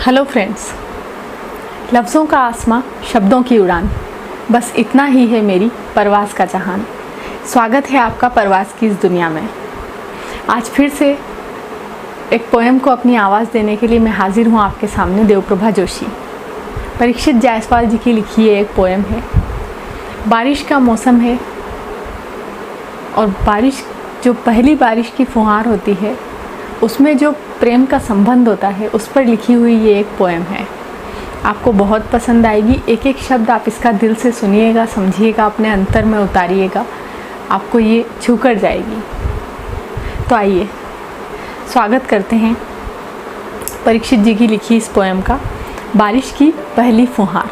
Hello friends, लफ्ज़ों का आसमां, शब्दों की उड़ान, बस इतना ही है मेरी परवाज़ का जहान। स्वागत है आपका परवाज़ की इस दुनिया में। आज फिर से एक पोएम को अपनी आवाज़ देने के लिए मैं हाजिर हूँ आपके सामने। देवप्रभा जोशी, परीक्षित जायसवाल जी की लिखी ये एक पोएम है। बारिश का मौसम है और बारिश, जो पहली बारिश की फुहार होती है, उसमें जो प्रेम का संबंध होता है, उस पर लिखी हुई ये एक पोएम है। आपको बहुत पसंद आएगी। एक एक शब्द आप इसका दिल से सुनिएगा, समझिएगा, अपने अंतर में उतारिएगा, आपको ये छू कर जाएगी। तो आइए स्वागत करते हैं परीक्षित जी की लिखी इस पोएम का, बारिश की पहली फुहार।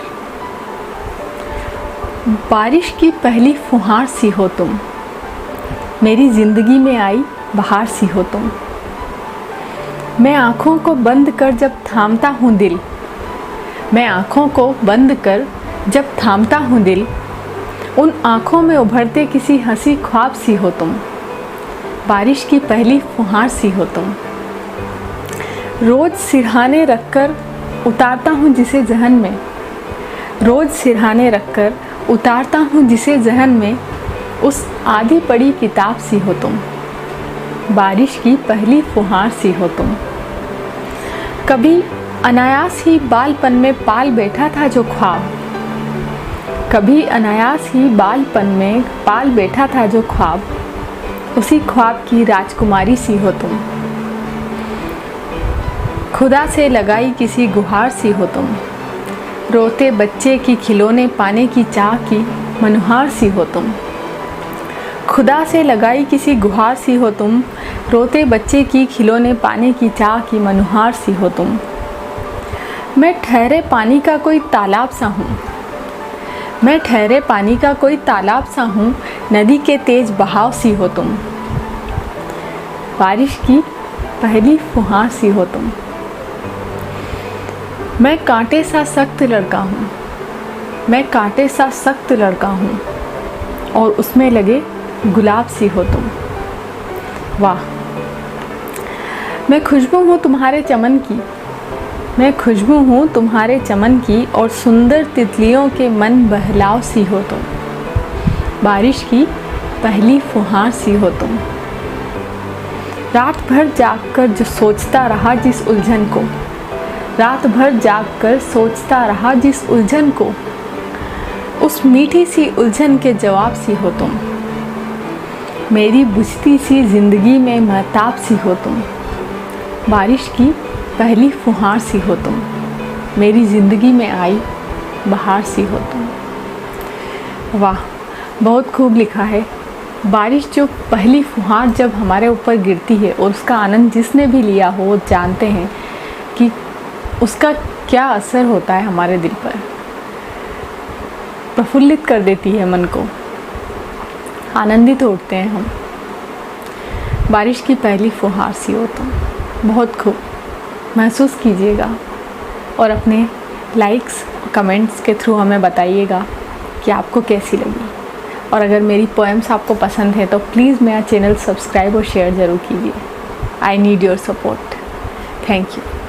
बारिश की पहली फुहार सी हो तुम, मेरी ज़िंदगी में आई बहार सी हो तुम। मैं आँखों को बंद कर जब थामता हूँ दिल, मैं आँखों को बंद कर जब थामता हूँ दिल, उन आँखों में उभरते किसी हंसी ख्वाब सी हो तुम। बारिश की पहली फुहार सी हो तुम। रोज़ सिरहाने रखकर उतारता हूँ जिसे जहन में, रोज़ सिरहाने रखकर उतारता हूँ जिसे जहन में, उस आधी पड़ी किताब सी हो तुम। बारिश की पहली फुहार सी हो तुम। कभी अनायास ही बालपन में पाल बैठा था जो ख्वाब, कभी अनायास ही बालपन में पाल बैठा था जो ख्वाब, उसी ख्वाब की राजकुमारी सी हो तुम। खुदा से लगाई किसी गुहार सी हो तुम। रोते बच्चे की खिलौने पाने की चाह की मनुहार सी हो तुम। खुदा से लगाई किसी गुहार सी हो तुम। रोते बच्चे की खिलौने पाने की चाह की मनुहार सी हो तुम। मैं ठहरे पानी का कोई तालाब सा हूँ, मैं ठहरे पानी का कोई तालाब सा हूँ, नदी के तेज बहाव सी हो तुम। बारिश की पहली फुहार सी हो तुम। मैं कांटे सा सख्त लड़का हूँ, मैं कांटे सा सख्त लड़का हूँ, और उसमें लगे गुलाब सी हो तुम। वाह! मैं खुशबू हूँ तुम्हारे चमन की, मैं खुशबू हूँ तुम्हारे चमन की, और सुंदर तितलियों के मन बहलाव सी हो तुम। बारिश की पहली फुहार सी हो तुम। रात भर जागकर जो सोचता रहा जिस उलझन को, रात भर जागकर सोचता रहा जिस उलझन को, उस मीठी सी उलझन के जवाब सी हो तुम। मेरी बुझती सी ज़िंदगी में महताब सी हो तुम। बारिश की पहली फुहार सी हो तुम। मेरी ज़िंदगी में आई बहार सी हो तुम। वाह! बहुत खूब लिखा है। बारिश जो पहली फुहार जब हमारे ऊपर गिरती है, और उसका आनंद जिसने भी लिया हो वो जानते हैं कि उसका क्या असर होता है हमारे दिल पर। प्रफुल्लित कर देती है मन को, आनंदित होते हैं हम। बारिश की पहली फुहार सी हो तुम। बहुत खूब महसूस कीजिएगा, और अपने लाइक्स कमेंट्स के थ्रू हमें बताइएगा कि आपको कैसी लगी। और अगर मेरी पोएम्स आपको पसंद है तो प्लीज़ मेरा चैनल सब्सक्राइब और शेयर ज़रूर कीजिए। I need your support. Thank you.